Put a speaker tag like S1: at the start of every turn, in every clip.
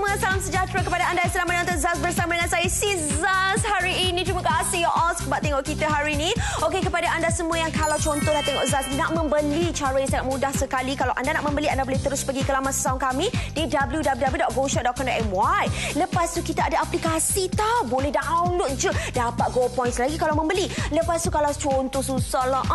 S1: semua, salam sejahtera kepada anda yang sedang menonton Zaz bersama dengan saya, si Zaz. Hari ini, terima kasih ya all sebab tengok kita hari ini. Okey, kepada anda semua yang kalau contohlah tengok Zaz nak membeli, cara yang sangat mudah sekali. Kalau anda nak membeli, anda boleh terus pergi ke laman sound kami di www.goshop.com.my. Lepas tu kita ada aplikasi tau, boleh download je, dapat Go Points lagi kalau membeli. Lepas tu kalau contoh susah lah,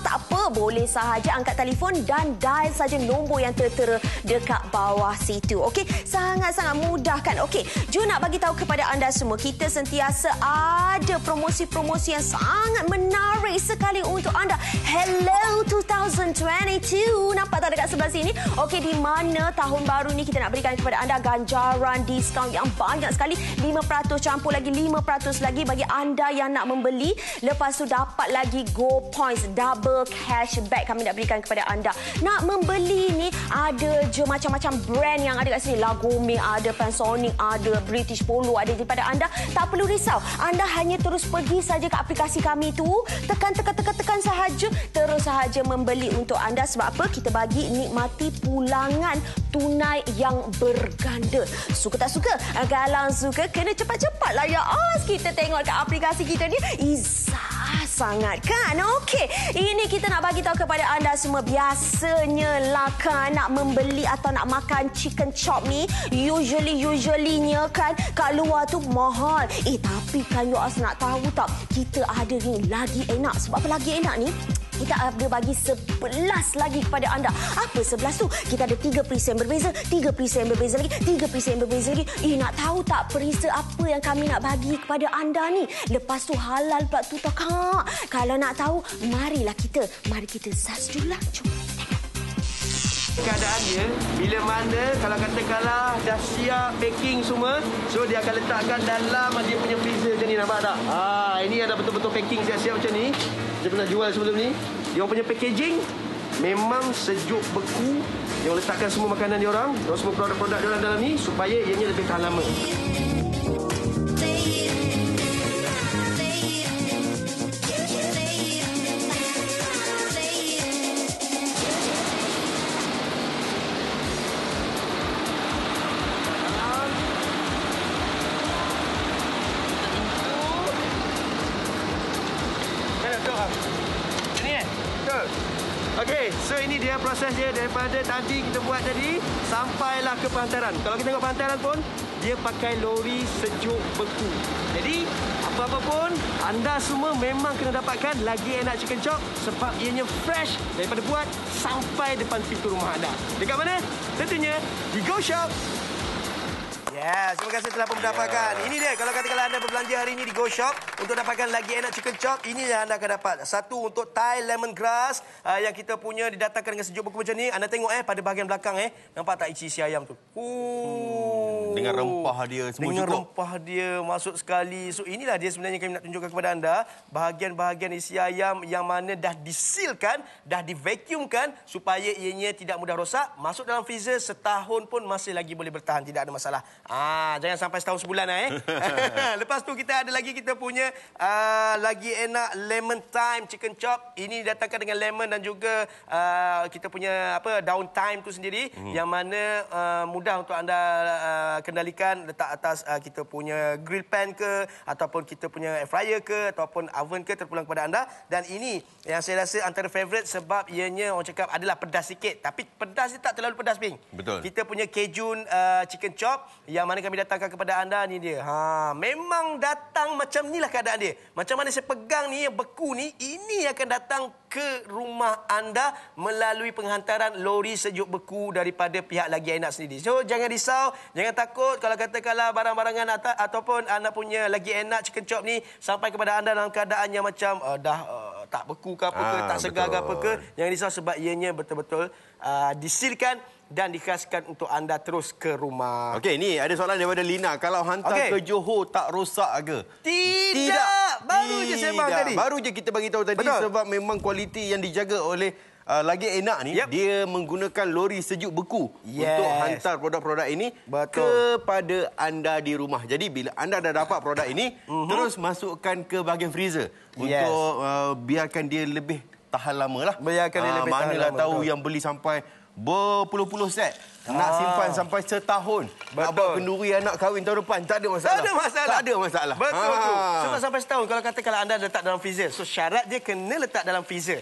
S1: tak apa, boleh sahaja angkat telefon dan dial saja nombor yang tertera dekat bawah situ. Okey, sangat-sangat mudah kan? Okey, Ju nak bagi tahu kepada anda semua, kita sentiasa ada promosi-promosi yang sangat menarik sekali untuk anda. Hello 2022. Nampak tak dekat sebelah sini? Okey, di mana tahun baru ni kita nak berikan kepada anda ganjaran diskaun yang banyak sekali. 5% campur lagi 5% lagi bagi anda yang nak membeli. Lepas tu dapat lagi Go Points, double cashback kami nak berikan kepada anda. Nak membeli ni ada je macam-macam brand yang ada kat sini. Lagome ada, Panasonic ada, British Polo ada daripada anda. Tak perlu risau. Anda hanya terus pergi saja ke aplikasi kami tu, tekan sahaja, terus sahaja membeli untuk anda. Sebab apa? Kita bagi nikmati pulangan tunai yang berganda. Suka tak suka? Kalau suka, kena cepat-cepatlah ya Os. Kita tengok kat aplikasi kita ni, izah sangat kan? Okey, ini kita nak bagi tahu kepada anda semua, biasanya lah kan nak membeli atau nak makan chicken chop ni, usually-nya kan kat luar tu mahal. Tapi kan you Os nak tahu tak, kita ada ni lagi enak. Sebab apa lagi enak ni? Kita ada bagi 11 lagi kepada anda. Apa 11 tu? Kita ada 3 perisa yang berbeza, 3 perisa yang berbeza lagi, 3 perisa yang berbeza lagi. Nak tahu tak perisa apa yang kami nak bagi kepada anda ni? Lepas tu halal pula tu tak, Kak? Kalau nak tahu, mari kita Zaz dulu lah. Jom tengok.
S2: Keadaan dia, bila mana kalau katakanlah dah siap packing semua, so dia akan letakkan dalam dia punya freezer macam ni, nampak tak? Ini ada betul-betul packing siap-siap macam ni. Dia pernah jual sebelum ni. Dia punya packaging memang sejuk beku. Dia letakkan semua makanan dia orang, semua produk-produk dia orang dalam ni supaya ianya lebih tahan lama. Okey, so ini dia proses dia daripada tadi kita buat tadi sampailah ke penghantaran. Kalau kita tengok penghantaran pun, dia pakai lori sejuk beku. Jadi, apa-apa pun, anda semua memang kena dapatkan lagi enak chicken chop sebab ianya fresh daripada buat sampai depan pintu rumah anda. Dekat mana? Tentunya di Go Shop. Yes, terima kasih telah mendapatkan. Ini dia, kalau katakanlah anda berbelanja hari ini di Go Shop untuk dapatkan lagi enak chicken chop, ini yang anda akan dapat. Satu untuk Thai lemongrass yang kita punya didatangkan dengan sejuk beku macam ni. Anda tengok pada bahagian belakang nampak tak isi ayam tu?
S3: Dengan rempah dia semua
S2: dengan
S3: cukup.
S2: Rempah dia masuk sekali. So inilah dia sebenarnya kami nak tunjukkan kepada anda bahagian-bahagian isi ayam yang mana dah disealkan, dah divacuumkan supaya ianya tidak mudah rosak. Masuk dalam freezer setahun pun masih lagi boleh bertahan, tidak ada masalah. Jangan sampai setahun sebulan Lepas tu kita ada lagi kita punya lagi enak lemon thyme chicken chop. Ini didatangkan dengan lemon dan juga kita punya daun thyme tu sendiri yang mana mudah untuk anda kendalikan, letak atas kita punya grill pan ke ataupun kita punya air fryer ke ataupun oven ke, terpulang kepada anda. Dan ini yang saya rasa antara favourite sebab ianya orang cakap adalah pedas sikit, tapi pedas dia tak terlalu pedas, Bing.
S3: Betul.
S2: Kita punya Cajun chicken chop yang mana kami datangkan kepada anda ni dia. Memang datang macam inilah keadaan dia. Macam mana saya pegang ni, yang beku ni, ini akan datang ke rumah anda melalui penghantaran lori sejuk beku daripada pihak Lagi Enak sendiri. So jangan risau, jangan takut kalau katakanlah barang-barangan ataupun anda punya Lagi Enak chicken chop ni sampai kepada anda dalam keadaan yang macam dah tak beku ke apa ke, tak segar ke apa ke. Jangan risau sebab ianya betul-betul disilkan dan dikhaskan untuk anda terus ke rumah.
S3: Okey, ni ada soalan daripada Lina. Kalau hantar ke Johor tak rosak ke?
S2: Tidak. Baru je sembang tadi.
S3: Baru je kita bagi tahu tadi. Betul. Sebab memang kualiti yang dijaga oleh Lagi Enak ni, dia menggunakan lori sejuk beku untuk hantar produk-produk ini kepada anda di rumah. Jadi bila anda dah dapat produk ini, terus masukkan ke bahagian freezer untuk biarkan dia lebih tahan lama lah.
S2: Biarkan dia lebih tahan lama.
S3: Manalah tahu yang beli sampai berpuluh-puluh set. Nak simpan sampai setahun. Nak buat kenduri anak kahwin tahun depan, tak ada masalah.
S2: Tak ada masalah.
S3: Tak ada masalah.
S2: Betul tu. Sebab sampai setahun kalau katakanlah anda letak dalam freezer. So syarat dia kena letak dalam freezer.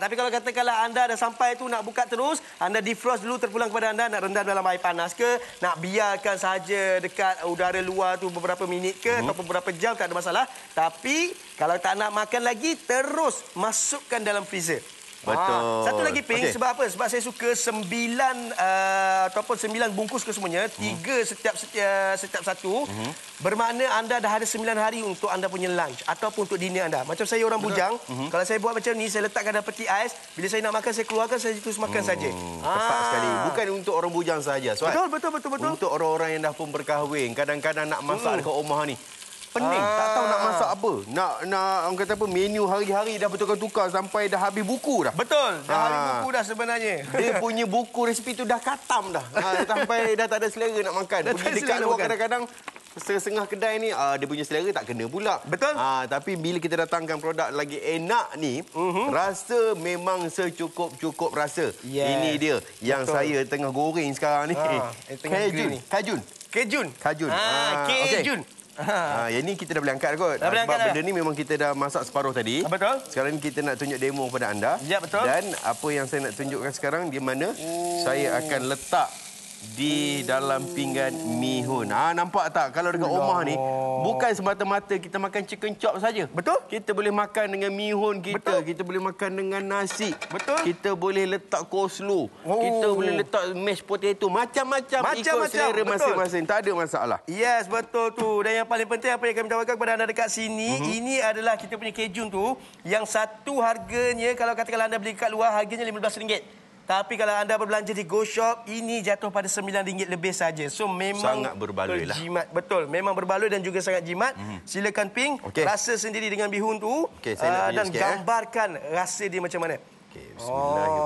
S2: Tapi kalau katakanlah anda dah sampai tu nak buka terus, anda defrost dulu terpulang kepada anda nak rendam dalam air panas ke, nak biarkan saja dekat udara luar tu beberapa minit ke ataupun beberapa jam, tak ada masalah. Tapi kalau tak nak makan lagi, terus masukkan dalam freezer.
S3: Betul.
S2: Satu lagi Ping, sebab apa? Sebab saya suka 9 ataupun 9 bungkus kesemuanya, 3 setiap satu. Bermakna anda dah ada 9 hari untuk anda punya lunch ataupun untuk dinner anda. Macam saya orang bujang, kalau saya buat macam ni, saya letakkan dalam peti ais, bila saya nak makan saya keluarkan, saya terus makan saja.
S3: Tepat sekali. Bukan untuk orang bujang saja, Suat.
S2: Betul.
S3: Untuk orang-orang yang dah pun berkahwin, kadang-kadang nak masak dekat rumah ni. Pening, tak tahu nak masak apa. Nak orang kata apa, menu hari-hari dah bertukar-tukar sampai dah habis buku dah.
S2: Betul, dah habis buku dah sebenarnya.
S3: Dia punya buku resipi tu dah khatam dah. Sampai dah tak ada selera nak makan. Pergi dekat luar kadang-kadang setengah kedai ni dia punya selera tak kena pula.
S2: Betul.
S3: Tapi bila kita datangkan produk lagi enak ni, rasa memang secukup-cukup rasa. Ini dia yang saya tengah goreng sekarang ni. Kajun.
S2: Kejun.
S3: Yang ni kita dah boleh angkat kot.
S2: Dah boleh
S3: sebab
S2: angkat
S3: benda ni memang kita dah masak separuh tadi.
S2: Betul.
S3: Sekarang ni kita nak tunjuk demo kepada anda.
S2: Ya, betul.
S3: Dan apa yang saya nak tunjukkan sekarang, di mana saya akan letak di dalam pinggan mihun. Nampak tak? Kalau dekat rumah ni, bukan semata-mata kita makan chicken chop saja.
S2: Betul.
S3: Kita boleh makan dengan mihun kita. Betul. Kita boleh makan dengan nasi.
S2: Betul.
S3: Kita boleh letak coleslaw. Kita boleh letak mashed potato. Macam-macam ikut selera masing-masing. Tak ada masalah.
S2: Yes, betul tu. Dan yang paling penting apa yang kami tawarkan kepada anda dekat sini, ini adalah kita punya kejun tu, yang satu harganya, kalau katakanlah anda beli kat luar, harganya RM15. Tapi kalau anda berbelanja di Go Shop, ini jatuh pada RM9 lebih saja. So memang
S3: sangat berbaloi lah.
S2: Jimat. Betul, memang berbaloi dan juga sangat jimat. Silakan Ping, rasa sendiri dengan bihun tu
S3: saya nak
S2: dan gambarkan rasa dia macam mana.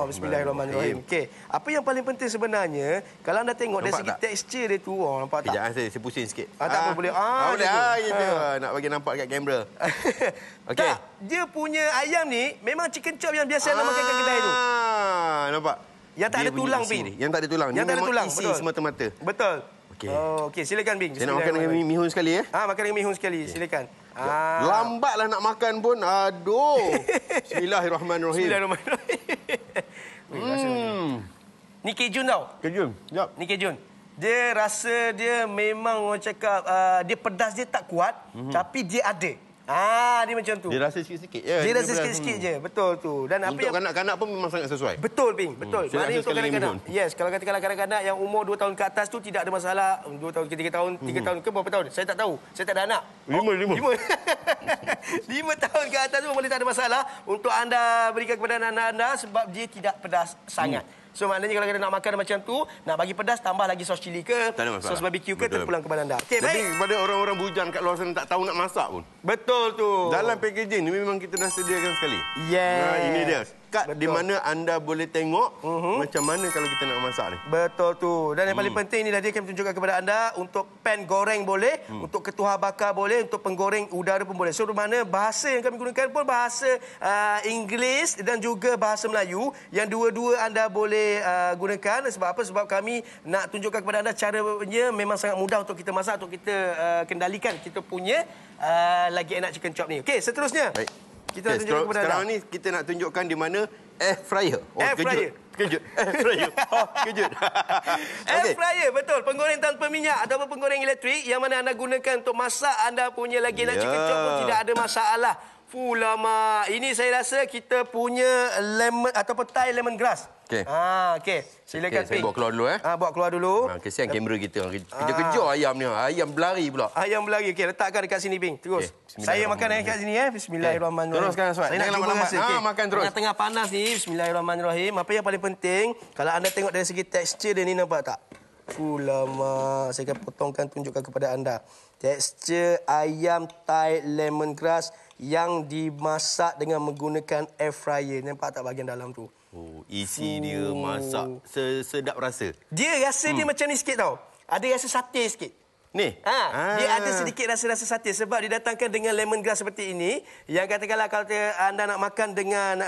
S2: Bismillahirrahmanirrahim. Okey, apa yang paling penting sebenarnya, kalau anda tengok dari segi tekstur dia tu, nampak tak?
S3: Sekejap, saya pusing sikit.
S2: Tak apa, boleh.
S3: Boleh. Gitu. Nak bagi nampak kat kamera. Okey.
S2: Tak, dia punya ayam ni memang chicken chop yang biasa anda makan kat kedai tu.
S3: Nampak?
S2: Yang tak ada tulang, Ping.
S3: Yang tak ada tulang.
S2: Yang tak ada tulang,
S3: isi semata-mata.
S2: Betul. Okey, silakan Bing.
S3: Saya nak makan dengan mihun sekali ya.
S2: Makan dengan mihun sekali, silakan.
S3: Lambatlah nak makan pun. Aduh. Bismillahirrahmanirrahim.
S2: Ni kejun tau.
S3: Kejun. Jap.
S2: Ni kejun. Dia rasa dia memang orang cakap dia pedas dia tak kuat, tapi dia ada. Dia macam tu.
S3: Dia rasa sikit-sikit je.
S2: Dia rasa sikit-sikit je. Betul tu. Dan apa
S3: untuk kanak-kanak pun memang sangat sesuai.
S2: Betul, Ping. Betul. Maknanya untuk kanak-kanak. Yes, kalau katakanlah kanak-kanak yang umur 2 tahun ke atas tu tidak ada masalah. 2 tahun ke 3 tahun, 3 tahun ke berapa tahun? Saya tak tahu. Saya tak ada anak.
S3: 5.
S2: 5 tahun ke atas tu boleh tak ada masalah untuk anda berikan kepada anak-anak anda sebab dia tidak pedas sangat. So maknanya kalau kita nak makan macam tu, nak bagi pedas, tambah lagi sos cili ke, sos barbecue ke, terpulang kepada anda. Okey, baik.
S3: Jadi kepada orang-orang bujang kat luar sana tak tahu nak masak pun.
S2: Betul tu.
S3: Dalam packaging ni memang kita dah sediakan sekali. Ini dia. Kad di mana anda boleh tengok macam mana kalau kita nak masak ni.
S2: Betul tu. Dan yang paling penting inilah dia kami tunjukkan kepada anda, untuk pan goreng boleh, untuk ketuhar bakar boleh, untuk penggoreng udara pun boleh. So bermakna bahasa yang kami gunakan pun bahasa Inggeris dan juga bahasa Melayu, yang dua-dua anda boleh gunakan. Sebab apa? Sebab kami nak tunjukkan kepada anda caranya memang sangat mudah untuk kita masak, untuk kita kendalikan kita punya lagi enak chicken chop ni. Okey, seterusnya. Baik. Kita tunjukkan kepada
S3: sekarang ni kita nak tunjukkan di mana air fryer.
S2: Air fryer.
S3: Kejut. Air fryer. Kejut.
S2: Air fryer, betul. Penggoreng tanpa minyak ataupun penggoreng elektrik yang mana anda gunakan untuk masak anda punya lagi enak chicken chop pun tidak ada masalah. Lama. Ini saya rasa kita punya lemon ataupun Thai lemongrass. Okey. Okey. Silakan
S3: saya bawa keluar dulu
S2: bawa keluar dulu.
S3: Kesian kamera kita. Kejar-kejar ayam ni. Ayam berlari pula.
S2: Ayam berlari. Okey, letakkan dekat sini, Bing. Terus. Saya makan dekat sini Bismillahirrahmanirrahim.
S3: Teruskan, Suat.
S2: Saya nak cuba rasa.
S3: Makan terus.
S2: Tengah panas ni. Bismillahirrahmanirrahim. Apa yang paling penting, kalau anda tengok dari segi tekstur dia ni, nampak tak? Lama. Saya akan potongkan, tunjukkan kepada anda. Tekstur ayam Thai lemongrass yang dimasak dengan menggunakan air fryer. Nampak tak bahagian dalam tu?
S3: Isi dia masak sedap rasa.
S2: Dia rasa dia macam ni sikit tau. Ada rasa sate sikit.
S3: Ni?
S2: Dia ada sedikit rasa-rasa sate sebab didatangkan dengan lemongrass seperti ini. Yang katakanlah kalau anda nak makan dengan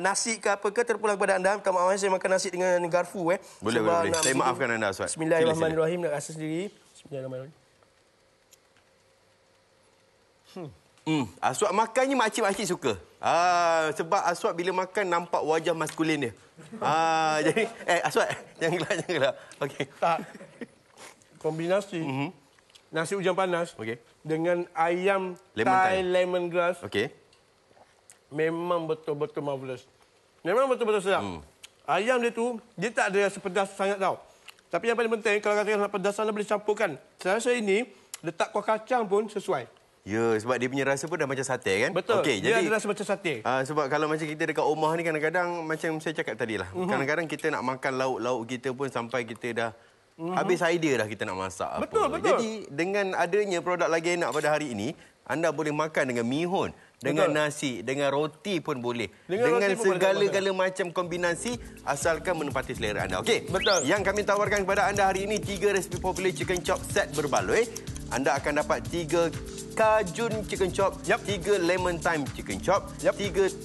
S2: nasi ke apa ke, terpulang kepada anda. Minta maaf, saya makan nasi dengan garfu.
S3: Boleh. Saya maafkan anda, Aswad.
S2: Bismillahirrahmanirrahim. Nak rasa sendiri. Bismillahirrahmanirrahim.
S3: Aswad makannya makcik-makcik suka. Sebab Aswad bila makan nampak wajah maskulin dia. Jadi, Aswad, jangan gelak. Okey.
S2: Tak. Kombinasi nasi hujan panas dengan ayam Thai lemongrass. Memang betul-betul marvelous. Memang betul-betul sedap. Ayam dia tu, dia tak ada rasa pedas sangat tau. Tapi yang paling penting, kalau katakan nak pedas, anda boleh campurkan. Saya rasa ini, letak kuah kacang pun sesuai.
S3: Ya, sebab dia punya rasa pun dah macam sate kan?
S2: Betul. Dia ada rasa macam sate.
S3: Sebab kalau macam kita dekat rumah ni kadang-kadang macam saya cakap tadi lah. Kadang-kadang kita nak makan lauk-lauk kita pun sampai kita dah habis idea dah kita nak masak apa.
S2: Betul.
S3: Jadi dengan adanya produk Lagi Enak pada hari ini, anda boleh makan dengan mihun, dengan nasi, dengan roti pun boleh. Dengan segala-gala macam kombinasi asalkan menempati selera anda. Okey.
S2: Betul.
S3: Yang kami tawarkan kepada anda hari ini 3 resipi popular chicken chop set berbaloi. Anda akan dapat 3 Cajun chicken chop, 3 lemon thyme chicken chop, 3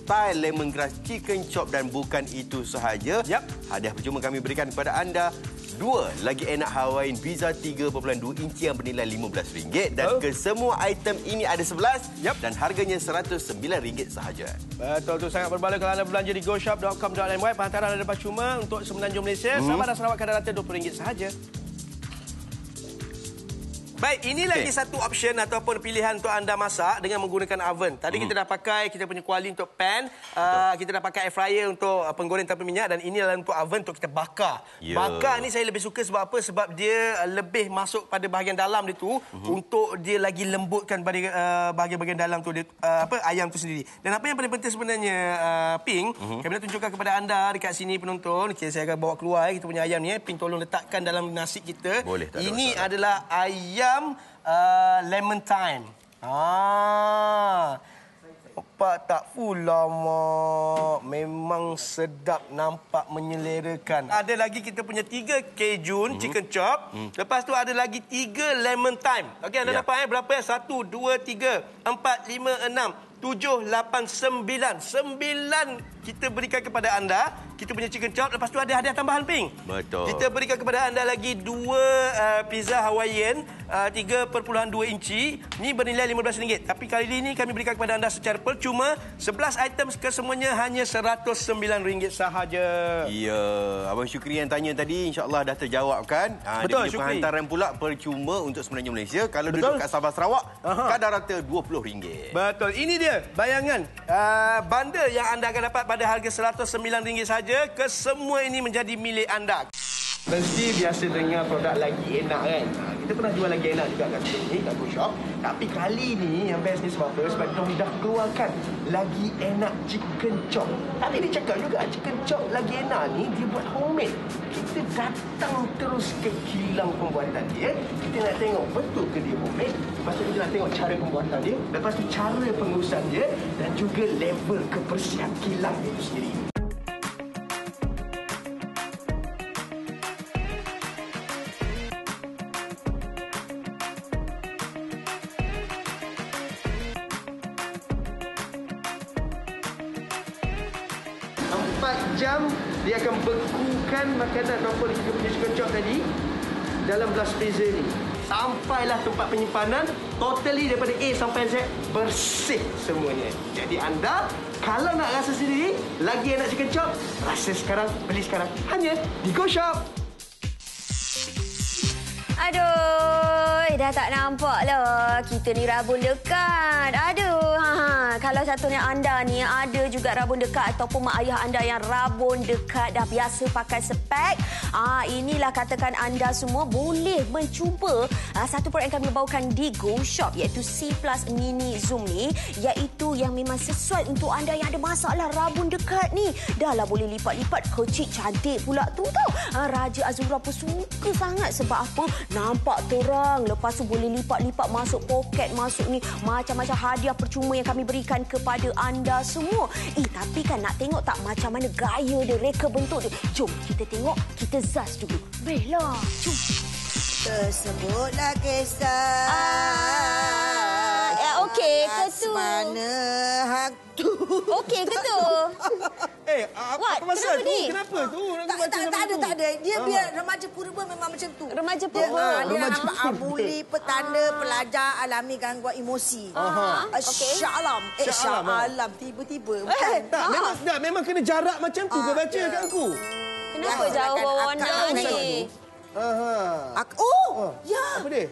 S3: Thai lemongrass chicken chop dan bukan itu sahaja. Hadiah percuma kami berikan kepada anda 2 Lagi Enak Hawaiian pizza 3.2 inci yang bernilai RM15 dan kesemua item ini ada 11 dan harganya RM109 sahaja.
S2: Betul tu, sangat berbaloi kalau anda belanja di goshop.com.my. Penghantaran ada percuma untuk Semenanjung Malaysia. Sabah dan Sarawak kadar rata RM20 sahaja. Baik, ini lagi satu option ataupun pilihan untuk anda masak dengan menggunakan oven. Tadi kita dah pakai kita punya kuali untuk pan, kita dah pakai air fryer untuk penggoreng tanpa minyak dan ini adalah untuk oven untuk kita bakar. Bakar ni saya lebih suka sebab apa? Sebab dia lebih masuk pada bahagian dalam dia tu untuk dia lagi lembutkan pada bahagian-bahagian dalam tu dia, ayam tu sendiri. Dan apa yang paling penting sebenarnya Pink, kami nak tunjukkan kepada anda dekat sini penonton. Okay, saya akan bawa keluar kita punya ayam ni. Pink tolong letakkan dalam nasi kita.
S3: Boleh,
S2: ini adalah ayam lemon thyme. Nampak tak? Mak. Memang sedap, nampak menyelerakan. Ada lagi kita punya 3 Cajun chicken chop. Lepas tu ada lagi 3 lemon thyme. Okey, anda dapat berapa ya? 1, 2, 3, 4, 5, 6, 7, 8, 9. 9 kita berikan kepada anda. Kita punya chicken chop. Lepas tu ada hadiah tambahan, Pink.
S3: Betul.
S2: Kita berikan kepada anda lagi 2 pizza Hawaiian 3.2 inci. Ini bernilai RM15. Tapi kali ini kami berikan kepada anda secara percuma. 11 item kesemuanya hanya RM109 sahaja.
S3: Ya, Abang Syukri yang tanya tadi insya-Allah dah terjawab kan?
S2: Betul,
S3: dia penghantaran pula percuma untuk Semenanjung Malaysia. Kalau duduk kat Sabah Sarawak, kadar rata RM20.
S2: Betul. Ini dia bayangan bundle yang anda akan dapat pada harga RM109 sahaja. Kesemua ini menjadi milik anda. Mesti biasa dengar produk Lagi Enak kan? Kita pernah jual Lagi Enak juga kat sini, kat Go Shop. Tapi kali ni yang best ni sebab apa? Sebab mereka dah keluarkan Lagi Enak Chicken Chop. Tadi dia cakap juga Chicken Chop Lagi Enak ni dia buat homemade. Kita datang terus ke kilang pembuatan dia. Kita nak tengok betul ke dia homemade. Lepas tu kita nak tengok cara pembuatan dia. Lepas tu cara pengurusan dia. Dan juga level kebersihan kilang itu sendiri. Jam dia akan bekukan makanan ataupun kita punya chicken chop tadi dalam blast freezer ni. Sampailah tempat penyimpanan totally daripada A sampai Z bersih semuanya. Jadi anda kalau nak rasa sendiri Lagi Enak chicken chop, rasa sekarang, beli sekarang hanya di Go Shop.
S1: Aduh, dah tak nampak lah. Kita ni rabun dekat. Aduh, kalau satunya anda ni ada juga rabun dekat ataupun mak ayah anda yang rabun dekat dah biasa pakai spek. Inilah katakan anda semua boleh mencuba satu produk yang kami bawakan di Go Shop iaitu C+ Mini Zoom ni, iaitu yang memang sesuai untuk anda yang ada masalah rabun dekat ni. Dah lah boleh lipat-lipat, kecil cantik pula tu tau. Raja Azura pun suka sangat sebab apa? Nampak terang. Lepas tu boleh lipat-lipat masuk poket, masuk ni. Macam-macam hadiah percuma yang kami berikan kepada anda semua. Tapi kan nak tengok tak macam mana gaya dia, reka bentuk dia. Jom kita tengok, kita zas dulu. Bella, jom.
S4: Tersebutlah kisah.
S1: Okey ke tu?
S4: Mana hak tu?
S1: Okey ke tu?
S2: Apa masalah tu? Kenapa tu?
S4: Tak ada. Dia biar remaja purba memang macam tu.
S1: Remaja purba.
S4: Dia nampak bully, petanda, pelajar alami gangguan emosi. Syah Alam. Syah Alam. Tiba-tiba.
S2: Memang kena jarak macam tu ke baca kat aku?
S1: Kenapa jauh bawa anda ni?
S4: Ya.
S2: Apa dia?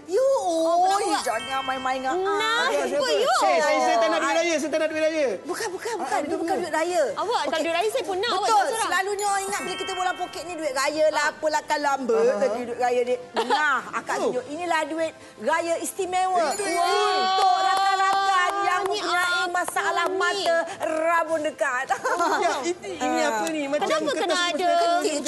S4: Jangan main-main dengan
S1: Kenapa you?
S2: Saya tak nak duit raya.
S4: Bukan. Itu bukan duit raya.
S1: Awak kalau duit raya saya pun nak.
S4: Betul. Selalunya orang ingat bila kita bola poket ni duit raya lah. Apalah kan lambat tadi duit raya dia. Nah, akak tunjuk. Inilah duit raya istimewa. Untuk rakan-rakan yang mempunyai masalah mata rabun dekat.
S2: Ini apa ni?
S1: Kenapa kena ada?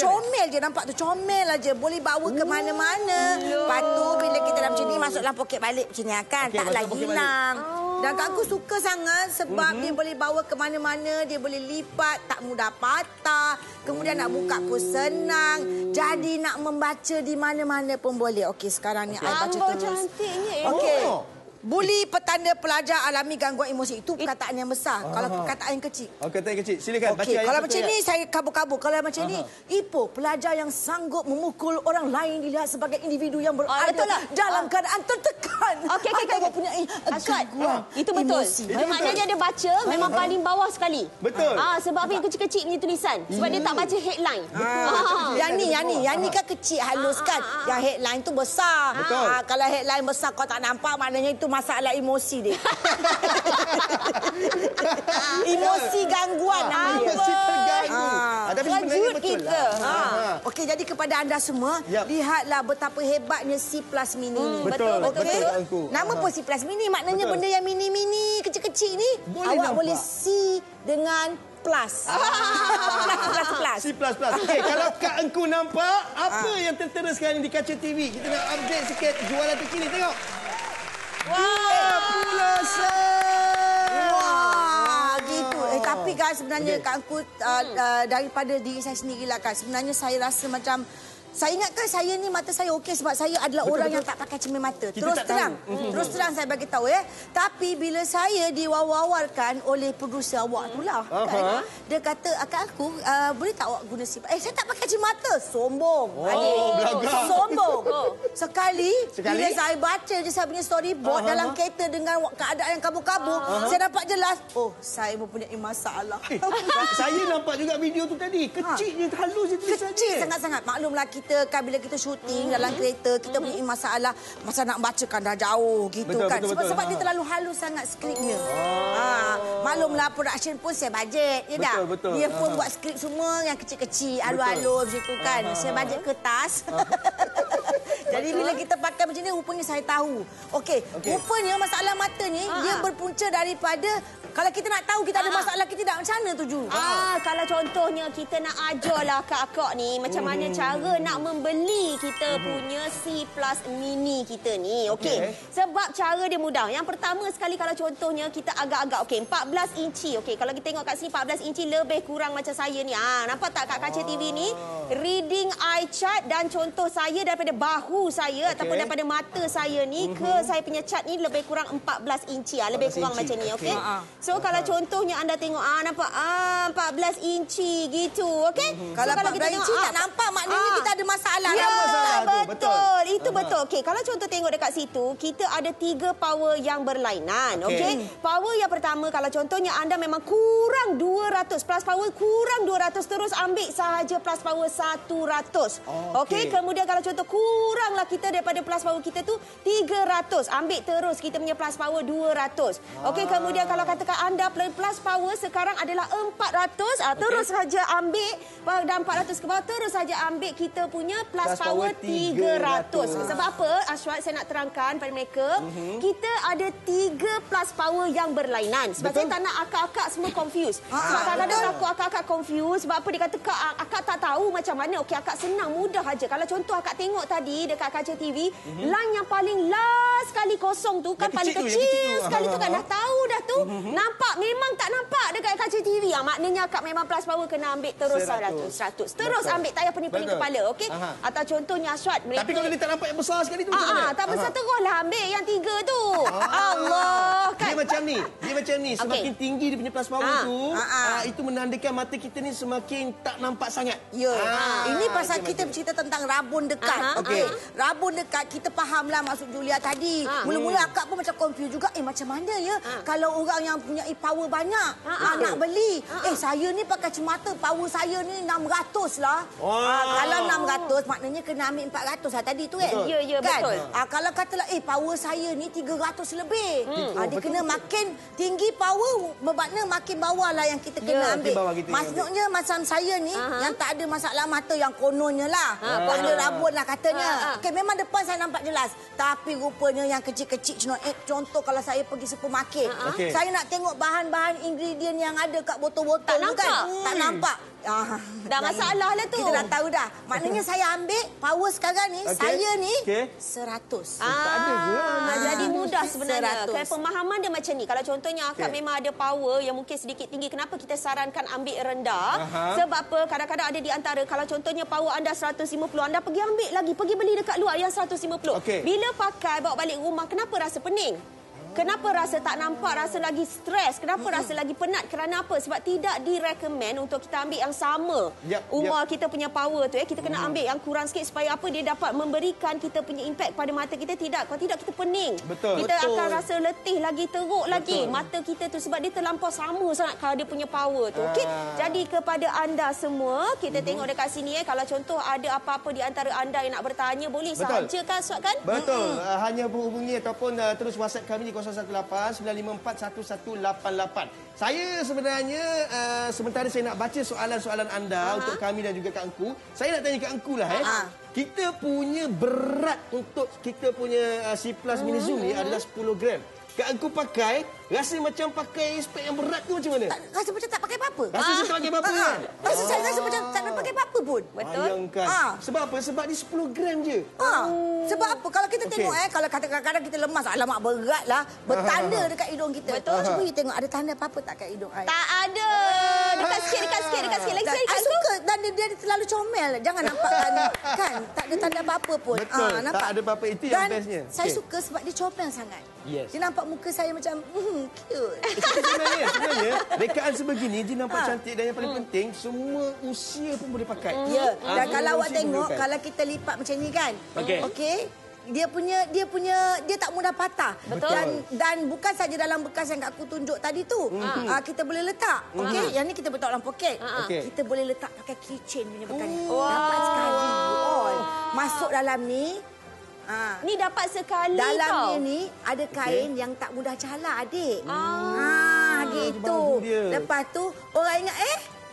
S4: Comel je nampak tu. Comel aja. Boleh bawa ke mana-mana. Lepas tu bila kita dah macam ni masuk dalam poket balik macam ni kan. Taklah hilang. Dan aku suka sangat sebab dia boleh bawa ke mana-mana. Dia boleh lipat. Tak mudah patah. Kemudian nak buka pun senang. Jadi nak membaca di mana-mana pun boleh. Okey, sekarang ni I baca terus.
S1: Cantiknya.
S4: Okey. Bully petanda pelajar alami gangguan emosi. Itu perkataan yang besar. Kalau perkataan yang kecil.
S2: Perkataan yang kecil. Silakan.
S4: Okey, kalau macam ni saya kabur-kabur. Kalau macam ni, Ipoh, pelajar yang sanggup memukul orang lain dilihat sebagai individu yang berada dalam keadaan tertekan.
S1: Okey.
S4: Punya
S1: gangguan itu betul. Maknanya dia baca memang paling bawah sekali.
S2: Betul.
S1: Sebab apa yang kecil-kecil punya tulisan? Sebab dia tak baca headline.
S4: Yang ni kan kecil halus kan. Yang headline tu besar.
S2: Betul.
S4: Kalau headline besar kau tak nampak, maknanya itu masalah emosi dia. Emosi gangguan namanya.
S2: Emosi terganggu.
S4: Tapi sebenarnya betul lah. Okey, jadi kepada anda semua, lihatlah betapa hebatnya C+ Mini ni.
S2: Betul.
S4: Nama pun C+ Mini, maknanya benda yang mini-mini, kecil-kecil ni, awak boleh C dengan plus. Plus.
S2: C++. Okey, kalau Kak Engku nampak, apa yang tertera sekarang di kaca TV? Kita nak update sikit jualan terkini. Tengok.
S4: Wah, gitu. Tapi kan sebenarnya Kak Engku daripada diri saya sendirilah kan. Sebenarnya saya rasa macam saya ingatkan saya ni mata saya okey sebab saya adalah orang yang tak pakai cermin mata. Terus terang saya bagi tahu ya. Tapi bila saya diwar-warkan oleh produser awak itulah kan. Dia kata akak aku boleh tak awak guna sip. Saya tak pakai cermin mata. Sombong.
S2: Belagak.
S4: Sombong. Sekali bila saya baca je saya punya storyboard dalam kereta dengan keadaan yang kabur-kabur, saya dapat jelas saya mempunyai masalah.
S2: Saya nampak juga video tu tadi. Kecil je, halus je tulisan dia.
S4: Kecil sangat-sangat. Maklumlah kita kan bila kita syuting dalam kereta, kita punya masalah masa nak bacakan dah jauh gitu kan. Sebab dia terlalu halus sangat skripnya. Maklumlah production pun saya bajet, ya dah. Dia pun buat skrip semua yang kecil-kecil, alur-alur macam tu kan. Saya bajet kertas. Jadi bila kita pakai macam ni, rupanya saya tahu. Okey, rupanya masalah mata ni dia berpunca daripada kalau kita nak tahu kita ada masalah kita tak macam mana tu Ju?
S1: Kalau contohnya kita nak ajarlah kakak ni macam mana cara nak membeli kita punya C+ Mini kita ni. Okey. Sebab cara dia mudah. Yang pertama sekali kalau contohnya kita agak-agak 14 inci. Okey, kalau kita tengok kat sini 14 inci lebih kurang macam saya ni. Nampak tak kat kaca TV ni? Reading eye chart dan contoh saya daripada bahu saya ataupun daripada mata saya ni ke saya punya chart ni lebih kurang 14 inci. Lebih kurang macam ni, okey? So kalau contohnya anda tengok nampak 14 inci gitu, okey?
S4: Kalau 14 inci tak nampak maknanya kita ada masalah.
S1: Ya, betul. Itu betul. Okey, kalau contoh tengok dekat situ, kita ada 3 power yang berlainan, okey? Power yang pertama kalau contohnya anda memang kurang 200, plus power kurang 200 terus ambil sahaja plus power 100. Okey, kemudian kalau contoh kuranglah kita daripada plus power kita tu 300, ambil terus kita punya plus power 200. Okey, kemudian kalau katakan anda plus power sekarang adalah 400, terus saja ambil dan 400 ke bawah terus saja ambil kita punya plus power 300. Sebab apa? Ashwat, saya nak terangkan pada mereka, kita ada 3 plus power yang berlainan. Sebab saya tak nak akak-akak semua confuse. Sebab kadang-kadang takut akak-akak confuse. Sebab apa dia kata akak tak tahu macam mana. Okey, akak senang, mudah aja. Kalau contoh akak tengok tadi dekat kaca TV, line yang paling last sekali kosong tu kan paling kecil sekali tu kan dah tahu dah tu. Nampak? Memang tak nampak dekat kaca TV. Maknanya akak memang plus power kena ambil terus 100. Terus ambil, tak payah pening-pening kepala, okey? Atau contohnya Aswad, mereka...
S2: Tapi kalau dia tak nampak nampak yang besar sekali tu macam mana?
S1: Tak besar teruslah ambil yang 3 tu. Allah kan.
S2: Dia macam ni. Semakin tinggi dia punya plus power tu, itu menandakan mata kita ni semakin tak nampak sangat.
S4: Ya. Ini pasal kita bercerita tentang rabun dekat. Okey. Rabun dekat kita fahamlah maksud Julia tadi. Mula-mula akak pun macam confused juga. Macam mana ya kalau orang yang punya power banyak nak beli. Saya ni pakai kacamata power saya ni 600 lah. Kalau 600 maknanya kena ambil 400 lah tadi tu kan.
S1: Ya,
S4: kan?
S1: betul.
S4: Kalau katalah power saya ni 300 lebih. Dia kena makin tinggi power bermakna makin bawah lah yang kita kena ambil. Maksudnya macam saya ni yang tak ada masalah mata yang kononnya lah. Ada rabun lah katanya. Okey, memang depan saya nampak jelas. Tapi rupanya yang kecil-kecil contoh kalau saya pergi supermarket. Saya nak tengok bahan-bahan ingredient yang ada kat botol-botol tu kan. Tak nampak.
S1: Dah masalah lah tu.
S4: Kita dah tahu dah. Maknanya saya ambil power sekarang ni, saya ni 100.
S2: Tak ada ke?
S1: Jadi mudah sebenarnya.
S4: 100.
S1: Kalau pemahaman dia macam ni. Kalau contohnya akak memang ada power yang mungkin sedikit tinggi, kenapa kita sarankan ambil rendah? Sebab apa? Kadang-kadang ada di antara, kalau contohnya power anda 150, anda pergi ambil lagi, pergi beli dekat luar yang 150. Bila pakai, bawa balik rumah, kenapa rasa pening? Kenapa rasa tak nampak, rasa lagi stres? Kenapa rasa lagi penat? Kerana apa? Sebab tidak direkomend untuk kita ambil yang sama. Umar kita punya power tu kita kena ambil yang kurang sikit supaya apa? Dia dapat memberikan kita punya impact pada mata kita. Kalau tidak kita pening. Kita akan rasa letih lagi, teruk lagi mata kita tu sebab dia terlampau sama sangat kalau dia punya power tu. Okey. Jadi kepada anda semua, kita tengok dekat sini kalau contoh ada apa-apa di antara anda yang nak bertanya, boleh sahaja kan Suat kan?
S2: Betul. Hanya berhubungi ataupun terus WhatsApp kami di 018-954-1188. Saya sebenarnya sementara saya nak baca soalan-soalan anda untuk kami dan juga Kak Engku, saya nak tanya Kak Engku lah kita punya berat untuk kita punya C+ Mini Zoom ni adalah 10 gram. Kak Engku pakai, rasa macam pakai spek yang berat tu macam mana?
S4: Rasa macam tak pakai apa-apa.
S2: Rasa macam tak pakai apa-apa kan?
S4: Saya rasa macam tak nak pakai apa-apa pun.
S1: Betul.
S2: Bayangkan. Sebab apa? Sebab dia 10 gram je.
S4: Sebab apa? Kalau kita tengok kalau kadang-kadang kita lemas, alamak berat lah, bertanda dekat hidung kita.
S1: Betul.
S4: Cuba you tengok ada tanda apa-apa tak kat hidung I?
S1: Tak ada. Dekat sikit lagi sekali.
S4: I suka dan dia terlalu comel. Jangan nampak kan tak ada tanda apa-apa pun.
S2: Betul.
S4: Nampak?
S2: Tak ada apa-apa, itu yang bestnya.
S4: Saya suka sebab dia comel sangat. Dia nampak muka saya macam cute.
S2: Sebenarnya rekaan sebegini dia nampak cantik dan yang paling penting semua usia pun boleh pakai.
S4: Ya. Dan kalau awak tengok kalau kita lipat macam ni kan. Okey. Dia tak mudah patah.
S1: Betul.
S4: Dan bukan saja dalam bekas yang aku tunjuk tadi tu. Kita boleh letak. Okey, yang ni kita letak dalam poket. Kita boleh letak pakai keychain punya bekas ni. Dapat sekali. Masuk dalam ni.
S1: Ni dapat sekali
S4: dalam ni ada kain yang tak mudah calar, adik. Gitu. Lepas tu orang ingat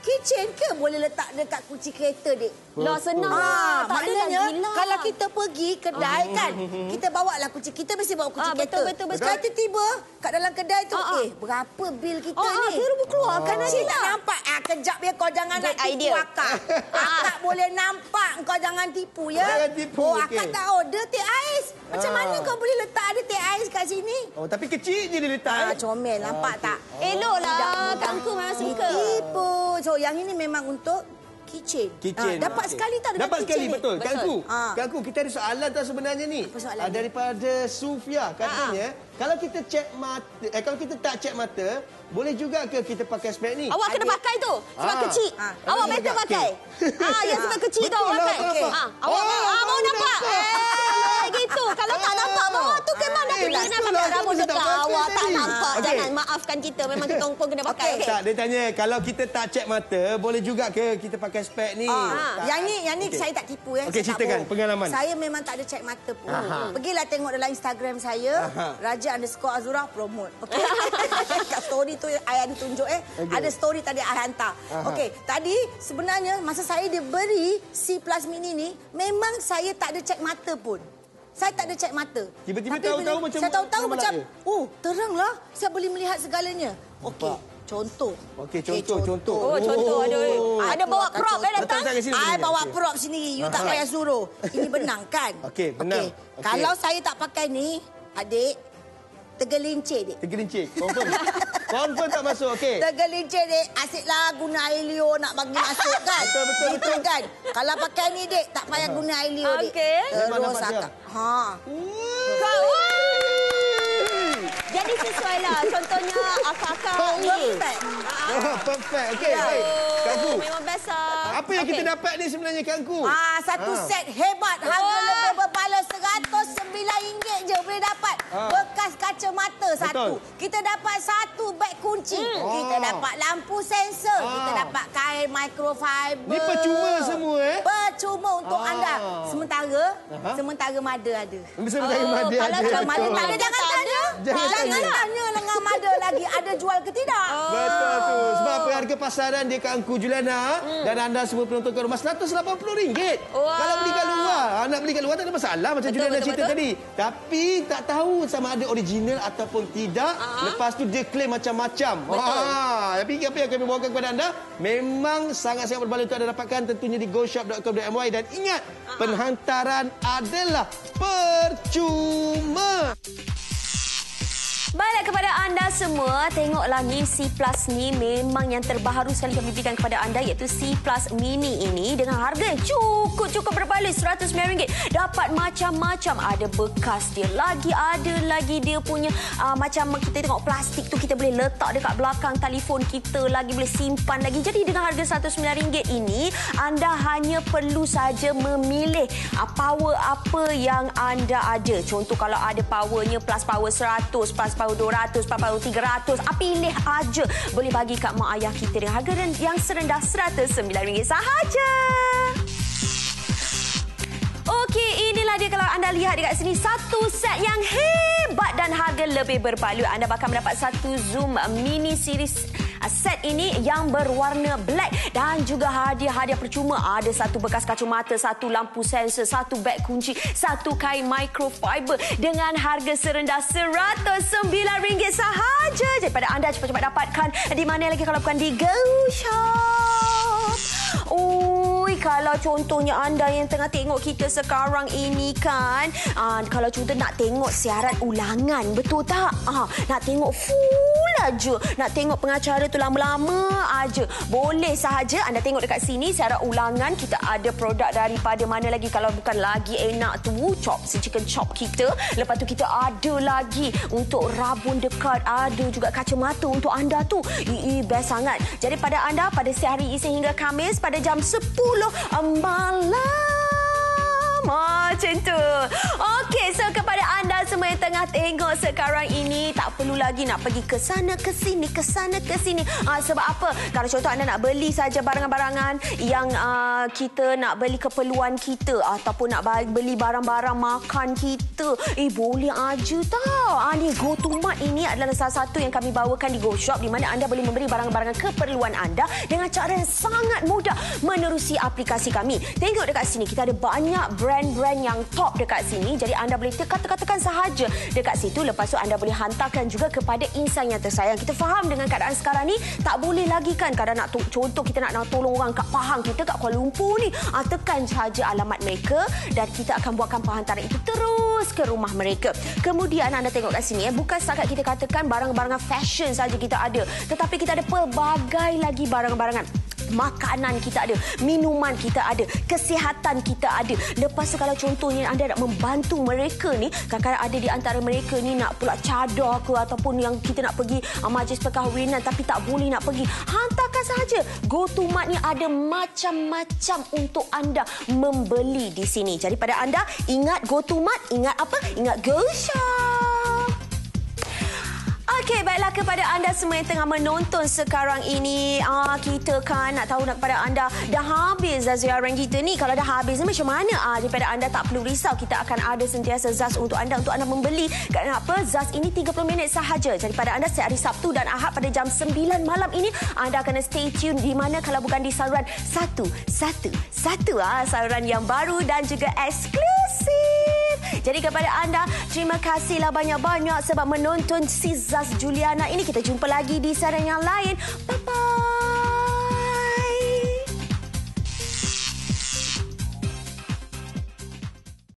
S4: kitchen ke boleh letak dekat kunci kereta, dik?
S1: Lah senang lah. Tak
S4: maknanya
S1: adalah
S4: kalau kita pergi kedai kan, kita bawa lah kunci. Kita mesti bawa kunci kereta.
S1: Betul.
S4: Sekali tiba kat dalam kedai tu, berapa bil kita ni?
S1: Kira berkeluarkan
S4: Cik tak nampak? Kejap ya kau jangan nak tipu akak. Akak boleh nampak kau jangan tipu ya.
S2: Jangan tipu.
S4: Akak tak order teh ais. Macam mana kau boleh letak ada teh ais kat sini?
S2: Tapi kecil je dia letak.
S4: Comel, nampak tak?
S1: Eloklah. Kak Engku memang suka.
S4: Tipu. So yang ini memang untuk kitchen. Dapat sekali tak?
S2: Dapat sekali, betul. Kak Engku, kita ada soalan tak sebenarnya ni?
S4: Apa soalan
S2: daripada Sufia. Katanya, kalau kita cek mata, kalau kita tak cek mata, boleh juga ke kita pakai spek ni?
S1: Awak kena pakai tu. Sebab kecil. Awak better pakai. Yang sebab kecil tu awak pakai. Awak mau nampak? Gitu. Kalau tak nampak bawah tu ke mana kita nak pakai rambut dekat. Awak tak nampak. Jangan maafkan kita. Memang kita pun kena pakai.
S2: Tak, dia tanya, kalau kita tak cek mata, boleh juga ke kita pakai spek ni?
S4: Yang ni saya tak tipu ya.
S2: Okey, ceritakan pengalaman.
S4: Saya memang tak ada cek mata pun. Pergilah tengok dalam Instagram saya, Raja_Azura promote. Okey. Kat story tu I ada tunjuk ada story tadi I hantar. Okey, tadi sebenarnya masa saya dia beri C+ Mini ni, memang saya tak ada cek mata pun. Saya tak ada cek mata.
S2: Tiba-tiba tahu-tahu macam
S4: saya tahu-tahu macam teranglah saya boleh melihat segalanya. Okey. Contoh.
S2: Okey, contoh.
S1: Contoh ada. Ada bawa prop datang.
S4: I bawa prop sini. You tak payah suruh. Ini benang kan?
S2: Okey, benang.
S4: Kalau saya tak pakai ni, adik, tergelincir, dik.
S2: Tergelincir. Confirm.
S5: Confirm tak masuk. Okey.
S4: Tergelincir, Dek. Asyiklah guna air liur nak bagi masuk kan.
S5: Betul.
S4: Itu kan. Kalau pakai ni, Dek, tak payah guna air liur, Dek.
S1: Okey.
S4: Terus akak.
S1: Jadi sesuai lah. Contohnya akak-akak ni.
S5: Perfect. Okey, baik. Kak Angku.
S1: Memang biasa.
S5: Apa yang kita dapat ni sebenarnya, Kak Angku?
S4: Satu set hebat. Harga lebih berbaloi RM109 je boleh dapat. Bekas kacamata satu. Kita dapat satu beg kunci. Kita dapat lampu sensor. Kita dapat kain microfiber.
S5: Ni percuma semua,
S4: Percuma untuk anda. Sementara Mada ada.
S5: Sementara Mada ada.
S4: Kalau Mada tak ada, jangan tanya.
S5: Jangan
S4: tanya dengan Mada lagi. Ada jual ke tidak?
S5: Betul tu. Sebab apa harga pasaran dia Kak Angku Juliana dan anda semua penonton kat rumah RM180. Kalau beli kat luar, nak beli kat luar tak ada masalah macam Juliana cerita tadi. Tapi tak tahu sama ada original ataupun tidak. Lepas tu dia claim macam-macam. Tapi apa yang kami bawakan kepada anda memang sangat-sangat berbaloi untuk anda dapatkan tentunya di goshop.com.my dan ingat penghantaran adalah percuma.
S1: Baiklah kepada anda semua, tengoklah ni C Plus ni memang yang terbaru sekali kami berikan kepada anda iaitu C Plus Mini ini dengan harga yang cukup berbaloi RM109. Dapat macam-macam, ada bekas dia lagi, ada lagi dia punya macam kita tengok plastik tu kita boleh letak dekat belakang telefon kita lagi, boleh simpan lagi. Jadi dengan harga RM109 ini anda hanya perlu saja memilih power apa yang anda ada. Contoh kalau ada powernya plus power 100, plus power 200, plus power 300, pilih aja. Boleh bagi kat mak ayah kita dengan harga yang serendah RM109 sahaja. Okey, inilah dia kalau anda lihat dekat sini satu set yang hebat dan harga lebih berbaloi. Anda bakal mendapat satu Zoom Mini Series set ini yang berwarna black dan juga hadiah-hadiah percuma. Ada satu bekas kacamata, satu lampu sensor, satu beg kunci, satu kain microfiber dengan harga serendah RM109 sahaja. Daripada anda cepat-cepat dapatkan di mana lagi kalau bukan di Go Shop. Kalau contohnya anda yang tengah tengok kita sekarang ini kan, kalau contoh nak tengok siaran ulangan, betul tak? Nak tengok full aja, nak tengok pengacara tu lama-lama aja, boleh sahaja anda tengok dekat sini siaran ulangan. Kita ada produk daripada mana lagi kalau bukan lagi enak tu chicken chop kita. Lepas tu kita ada lagi untuk rabun dekat, ada juga kacamata untuk anda tu. Best sangat. Jadi pada anda pada hari Isnin hingga Khamis pada jam 10 malam. Macam tu. Okey, so kepada anda semua yang tengah tengok sekarang ini, tak perlu lagi nak pergi ke sana ke sini, ke sana ke sini. Sebab apa? Kalau contoh anda nak beli saja barangan-barangan yang kita nak beli keperluan kita ataupun nak beli barang-barang makan kita, boleh aja tau. Ni GoToMart ini adalah salah satu yang kami bawakan di Go Shop di mana anda boleh membeli barang-barang keperluan anda dengan cara yang sangat mudah menerusi aplikasi kami. Tengok dekat sini kita ada banyak brand-brand yang top dekat sini. Jadi anda boleh tekan sahaja dekat situ. Lepas tu anda boleh hantarkan juga kepada insan yang tersayang. Kita faham dengan keadaan sekarang ni tak boleh lagi kan. Kadang nak contoh kita nak tolong orang kat Pahang kita, kat Kuala Lumpur ni, tekan sahaja alamat mereka dan kita akan buatkan penghantaran itu terus ke rumah mereka. Kemudian anda tengok kat sini, bukan setakat kita katakan barang-barang fashion saja kita ada, tetapi kita ada pelbagai lagi barang-barangan. Makanan kita ada, minuman kita ada, kesihatan kita ada. Lepas tu kalau contohnya anda nak membantu mereka ni, kadang-kadang ada di antara mereka ni nak pula cadar ke ataupun yang kita nak pergi majlis perkahwinan tapi tak boleh nak pergi, hantarkan sahaja. GoToMart ni ada macam-macam untuk anda membeli di sini. Jadi pada anda, ingat GoToMart, ingat apa? Ingat Go Shop. Okey, baiklah kepada anda semua yang tengah menonton sekarang ini, kita kan nak tahu kepada anda, dah habis ziaran kita ni. Kalau dah habis ni macam mana? Daripada anda tak perlu risau, kita akan ada sentiasa Zaz untuk anda membeli. Kenapa? Zaz ini 30 minit sahaja. Jadi pada anda setiap hari Sabtu dan Ahad pada jam 9 malam ini, anda kena stay tune di mana kalau bukan di saluran 111. Saluran yang baru dan juga eksklusif. Jadi kepada anda, terima kasihlah banyak-banyak sebab menonton si Zaz Juliana ini. Kita jumpa lagi di siaran yang lain. Bye-bye.